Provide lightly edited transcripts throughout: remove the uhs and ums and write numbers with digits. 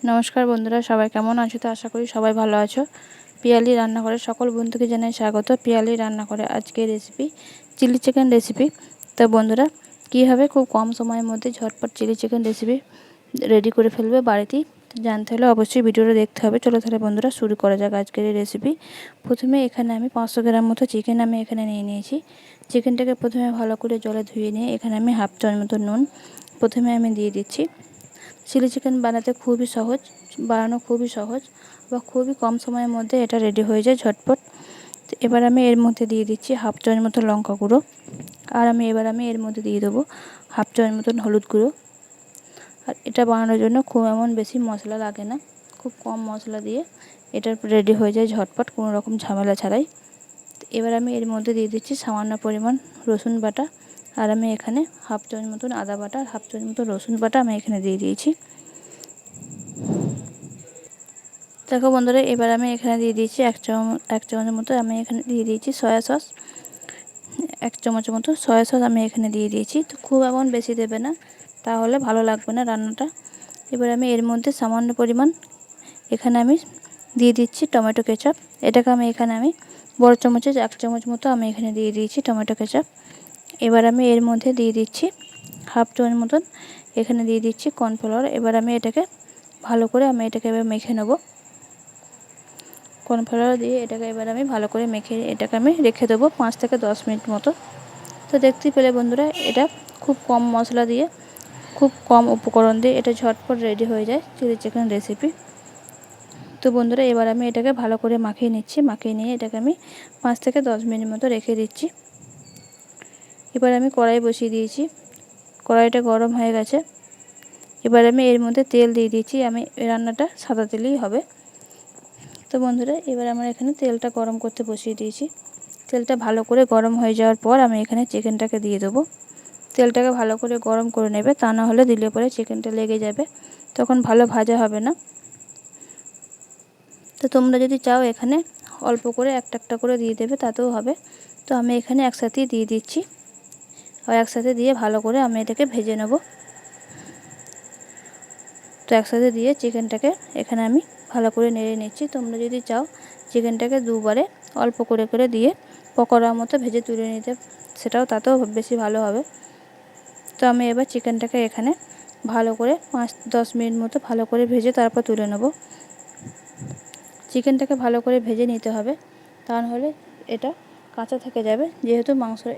নমস্কার বন্ধুরা, সবাই কেমন আছো? তো আশা করি সবাই ভালো আছো। পিয়ালি রান্নাঘরের সকল বন্ধুকে জানাই স্বাগত। পিয়ালি রান্নাঘরে আজকে রেসিপি চিলি চিকেন রেসিপি। তো বন্ধুরা, কীভাবে খুব কম সময়ের মধ্যে ঝটপট চিলি চিকেন রেসিপি রেডি করে ফেলবে বাড়িতেই জানতে হলে অবশ্যই ভিডিওটা দেখতে হবে। চলো তাহলে বন্ধুরা শুরু করা যাক আজকের এই রেসিপি। প্রথমে এখানে আমি 500 গ্রাম মতো চিকেন আমি এখানে নিয়ে নিয়েছি। চিকেনটাকে প্রথমে ভালো করে জলে ধুয়ে নিয়ে এখানে আমি হাফ চামচ মতো নুন প্রথমে আমি দিয়ে দিচ্ছি। চিলি চিকেন বানাতে খুবই সহজ, বানানো খুবই সহজ বা খুবই কম সময়ের মধ্যে এটা রেডি হয়ে যায় ঝটপট। তো এবার আমি এর মধ্যে দিয়ে দিচ্ছি হাফ চামচ মতো লঙ্কা গুঁড়ো, আর এবার আমি এর মধ্যে দিয়ে দেবো হাফ চামচ মতন হলুদ গুঁড়ো। আর এটা বানানোর জন্য খুব এমন বেশি মশলা লাগে না, খুব কম মশলা দিয়ে এটা রেডি হয়ে যায় ঝটপট, কোনো রকম ঝামেলা ছাড়াই। এবার আমি এর মধ্যে দিয়ে দিচ্ছি সামান্য পরিমাণ রসুন বাটা, আর আমি এখানে হাফ চামচ মতন আদা বাটা আর হাফ চামচ মতো রসুন বাটা আমি এখানে দিয়ে দিয়েছি। দেখো বন্ধুরা, এবার আমি এখানে দিয়ে দিয়েছি এক চামচ মতো আমি এখানে দিয়ে দিয়েছি সয়া সস। 1 চামচ মতো সয়া সস আমি এখানে দিয়ে দিয়েছি। তো খুব এমন বেশি দেবে না, তাহলে ভালো লাগবে না রান্নাটা। এবার আমি এর মধ্যে সামান্য পরিমাণ এখানে আমি দিয়ে দিচ্ছি টমেটো কেচাপ। এটাকে আমি বড় চামচে 1 চামচ মতো আমি এখানে দিয়ে দিয়েছি টমেটো কেচাপ। এবার আমি এর মধ্যে দিয়ে দিচ্ছি হাফ চামচ মতন এখানে দিয়ে দিচ্ছি কর্নফ্লাওয়ার। এবার আমি এটাকে ভালো করে এটাকে এবার মেখে নেব। কর্নফ্লাওয়ার দিয়ে এটাকে এবার আমি ভালো করে মেখে এটাকে আমি রেখে দেবো 5 থেকে 10 মিনিট মতো। তো দেখতেই পেলে বন্ধুরা, এটা খুব কম মশলা দিয়ে খুব কম উপকরণ দিয়ে এটা ঝটপট রেডি হয়ে যায় চিলি চিকেন রেসিপি। তো বন্ধুরা, এবার আমি এটাকে ভালো করে মাখিয়ে নিচ্ছি। মাখিয়ে নিয়ে এটাকে আমি 5 থেকে 10 মিনিট মতো রেখে দিচ্ছি। এবার আমি কড়াই বসিয়ে দিয়েছি, কড়াইটা গরম হয়ে গেছে। এবার আমি এর মধ্যে তেল দিয়ে দিয়েছি, আমি রান্নাটা সাদা তেলেই হবে। তো বন্ধুরা, এবার আমরা এখানে তেলটা গরম করতে বসিয়ে দিয়েছি। তেলটা ভালো করে গরম হয়ে যাওয়ার পর আমি এখানে চিকেনটাকে দিয়ে দেবো। তেলটাকে ভালো করে গরম করে নেবে, তা না হলে দিলে পরে চিকেনটা লেগে যাবে, তখন ভালো ভাজা হবে না। তো তোমরা যদি চাও এখানে অল্প করে একটা করে দিয়ে দেবে, তাতেও হবে। তো আমি এখানে একসাথেই দিয়ে দিচ্ছি, আর একসাথে দিয়ে ভালো করে আমি এটাকে ভেজে নেব। তো একসাথে দিয়ে চিকেনটাকে এখানে আমি ভালো করে নেড়ে নিচ্ছি। তোমরা যদি চাও চিকেনটাকে দুবারে অল্প করে করে দিয়ে পকোড়ার মতো ভেজে তুলে নিতে, তাতেও বেশি ভালো হবে। তো আমি এবার চিকেনটাকে এখানে ভালো করে 5-10 মিনিট মতো ভালো করে ভেজে তারপর তুলে নেব। চিকেনটাকে ভালো করে ভেজে নিতে হবে, তা নাহলে এটা কাঁচা থেকে যাবে। যেহেতু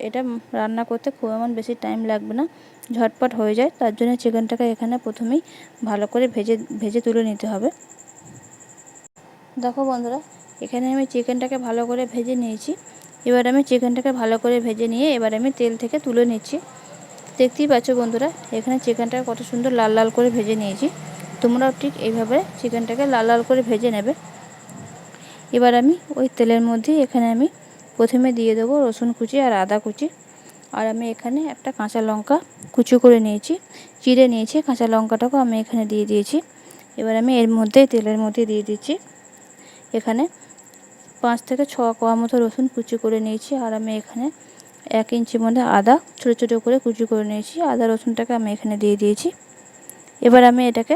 এটা রান্না করতে খুব এমন বেশি টাইম লাগবে না, ঝটপট হয়ে যায়। তার জন্য চিকেনটাকে এখানে প্রথমেই ভালো করে ভেজে তুলে নিতে হবে। দেখো বন্ধুরা, এখানে আমি চিকেনটাকে ভালো করে ভেজে নিয়েছি। এবার আমি চিকেনটাকে ভালো করে ভেজে নিয়ে এবার আমি তেল থেকে তুলে নিচ্ছি। দেখতেই পাচ্ছ বন্ধুরা, এখানে চিকেনটাকে কত সুন্দর লাল লাল করে ভেজে নিয়েছি। তোমরাও ঠিক এইভাবে চিকেনটাকে লাল লাল করে ভেজে নেবে। এবার আমি ওই তেলের মধ্যেই এখানে আমি প্রথমে দিয়ে দেবো রসুন কুচি আর আদা কুচি, আর আমি এখানে একটা কাঁচা লঙ্কা কুচি করে নিয়েছি, চিড়ে নিয়েছি। কাঁচা লঙ্কাটাকেও আমি এখানে দিয়ে দিয়েছি। এবার আমি এর মধ্যেই তেলের মধ্যে দিয়ে দিচ্ছি এখানে 5 থেকে 6 কোয়া মতো রসুন কুচি করে নিয়েছি, আর আমি এখানে 1 ইঞ্চি মতো আদা ছোটো ছোটো করে কুচি করে নিয়েছি। আদা রসুনটাকে আমি এখানে দিয়ে দিয়েছি। এবার আমি এটাকে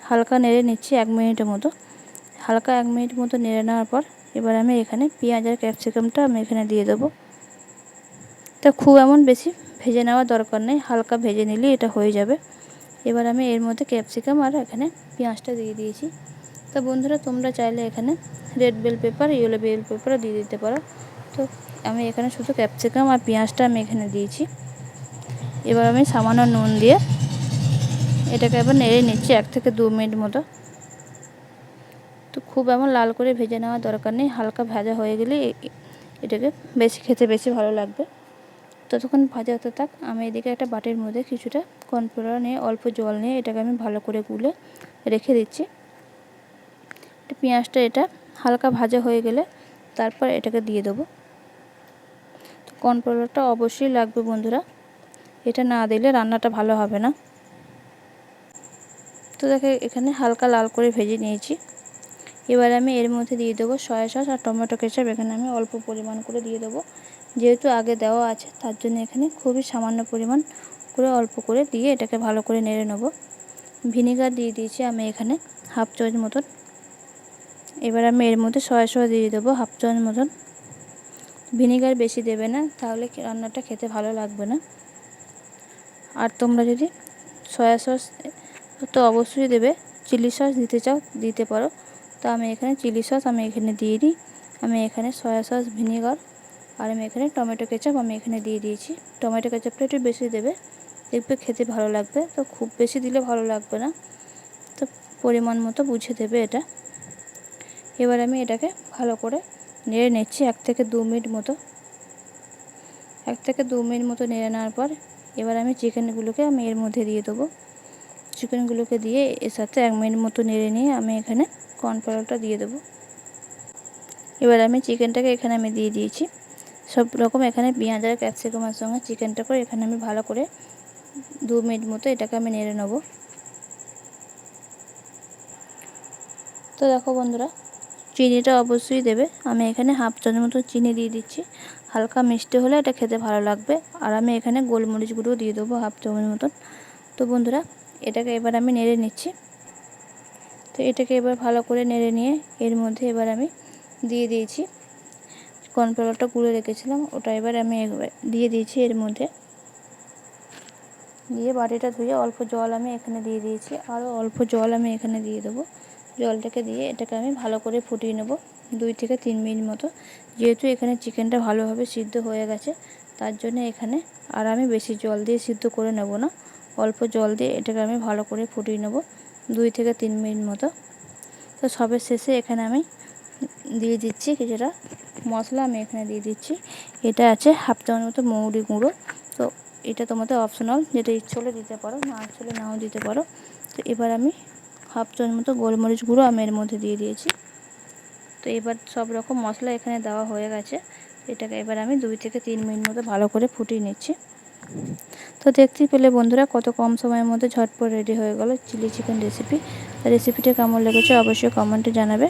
হালকা নেড়ে নিচ্ছি 1 মিনিটের মতো। হালকা 1 মিনিট মতো নেড়ে নেওয়ার পর এবার আমি এখানে পেঁয়াজ আর ক্যাপসিকামটা আমি এখানে দিয়ে দেবো। তো খুব এমন বেশি ভেজে নেওয়ার দরকার নেই, হালকা ভেজে নিলেই এটা হয়ে যাবে। এবার আমি এর মধ্যে ক্যাপসিকাম আর এখানে পেঁয়াজটা দিয়ে দিয়েছি। তো বন্ধুরা, তোমরা চাইলে এখানে red bell pepper, yellow bell পেপারও দিয়ে দিতে পারো। তো আমি এখানে শুধু ক্যাপসিকাম আর পেঁয়াজটা আমি এখানে দিয়েছি। এবার আমি সামান্য নুন দিয়ে এটাকে এবার নেড়ে নিচ্ছি 1 থেকে 2 মিনিট মতো। তো খুব এমন লাল করে ভেজে নেওয়ার দরকার নেই, হালকা ভাজা হয়ে গেলে এটাকে খেতে বেশি ভালো লাগবে। ততক্ষণ ভাজা হতে থাক। আমি এদিকে একটা বাটির মধ্যে কিছুটা কর্নফ্লাওয়ার নিয়ে অল্প জল নিয়ে এটাকে আমি ভালো করে গুলে রেখে দিচ্ছি। পেঁয়াজটা এটা হালকা ভাজা হয়ে গেলে তারপর এটাকে দিয়ে দেবো। তো কর্নফ্লাওয়ারটা অবশ্যই লাগবে বন্ধুরা, এটা না দিলে রান্নাটা ভালো হবে না। তো দেখো, এখানে হালকা লাল করে ভেজে নিয়েছি। এবার আমি এর মধ্যে দিয়ে দেবো সয়া সস আর টমেটো কেচাপ। এখানে আমি অল্প পরিমাণ করে দিয়ে দেবো, যেহেতু আগে দেওয়া আছে তার জন্য এখানে খুবই সামান্য পরিমাণ করে অল্প করে দিয়ে এটাকে ভালো করে নেড়ে নেব। ভিনিগার দিয়ে দিয়েছি আমি এখানে হাফ চামচ মতন। এবার আমি এর মধ্যে সয়া সস দিয়ে দেবো হাফ চামচ মতন। ভিনিগার বেশি দেবে না, তাহলে রান্নাটা খেতে ভালো লাগবে না। আর তোমরা যদি সয়া সস তো অবশ্যই দেবে, চিলি সস দিতে চাও দিতে পারো। তো আমি এখানে চিলি সস আমি এখানে দিয়ে দিই। আমি এখানে সয়া সস, ভিনিগার আর আমি এখানে টমেটো কেচাপ আমি এখানে দিয়ে দিয়েছি। টমেটো কেচাপটা একটু বেশি দেবে, দেখবে খেতে ভালো লাগবে। তো খুব বেশি দিলে ভালো লাগবে না, তো পরিমাণ মতো বুঝে দেবে এটা। এবার আমি এটাকে ভালো করে নেড়ে নিচ্ছি 1 থেকে 2 মিনিট মতো। 1 থেকে 2 মিনিট মতো নেড়ে নেওয়ার পর এবার আমি চিকেনগুলোকে আমি এর মধ্যে দিয়ে দেবো। চিকেনগুলোকে দিয়ে এর সাথে 1 মিনিট মতো নেড়ে নিয়ে আমি এখানে কর্নফ্লাওয়ারটা দিয়ে দেবো। এবার আমি চিকেনটাকে এখানে আমি দিয়ে দিয়েছি। সব রকম এখানে পেঁয়াজ আর ক্যাপসিকামের সঙ্গে চিকেনটা করে এখানে আমি ভালো করে 2 মিনিট মতো এটাকে আমি নেড়ে নেব। তো দেখো বন্ধুরা, চিনিটা অবশ্যই দেবে। আমি এখানে হাফ চামচ মতো চিনি দিয়ে দিচ্ছি। হালকা মিষ্টি হলে এটা খেতে ভালো লাগবে। আর আমি এখানে গোলমরিচ গুঁড়ো দিয়ে দেবো হাফ চামচ মতন। তো বন্ধুরা, এটাকে এবার আমি নেড়ে নিচ্ছি। তো এটাকে এবার ভালো করে নেড়ে নিয়ে এর মধ্যে এবার আমি দিয়ে দিয়েছি কর্নফ্লাওয়ারটা গুঁড়ো রেখেছিলাম, ওটা এবার আমি দিয়ে দিয়েছি এর মধ্যে। দিয়ে বাটিটা ধুয়ে অল্প জল আমি এখানে দিয়ে দিয়েছি, আরও অল্প জল আমি এখানে দিয়ে দেবো। জলটাকে দিয়ে এটাকে আমি ভালো করে ফুটিয়ে নেব 2 থেকে 3 মিনিট মতো। যেহেতু এখানে চিকেনটা ভালোভাবে সিদ্ধ হয়ে গেছে, তার জন্য এখানে আর আমি বেশি জল দিয়ে সিদ্ধ করে নেব না। অল্প জল দিয়ে এটাকে আমি ভালো করে ফুটিয়ে নেব 2 থেকে 3 মিনিট মতো। তো সবের শেষে এখানে আমি দিয়ে দিচ্ছি কিছুটা মশলা আমি এখানে দিয়ে দিচ্ছি। এটা আছে হাফ চামচ মতো মৌরি গুঁড়ো। তো এটা তোমাদের অপশনাল, যেটা ইচ্ছে হলে দিতে পারো, না ইচ্ছে হলে নাও দিতে পারো। তো এবার আমি হাফ চামচ মতো গোলমরিচ গুঁড়ো আমি এর মধ্যে দিয়ে দিয়েছি। তো এবার সব রকম মশলা এখানে দেওয়া হয়ে গেছে। এটাকে এবার আমি 2 থেকে 3 মিনিট মতো ভালো করে ফুটিয়ে নিচ্ছি। তো দেখতেই পেলে বন্ধুরা, কত কম সময়ের মধ্যে ঝটপট রেডি হয়ে গেল চিলি চিকেন রেসিপি। রেসিপিটা কেমন লেগেছে অবশ্যই কমেন্টে জানাবে।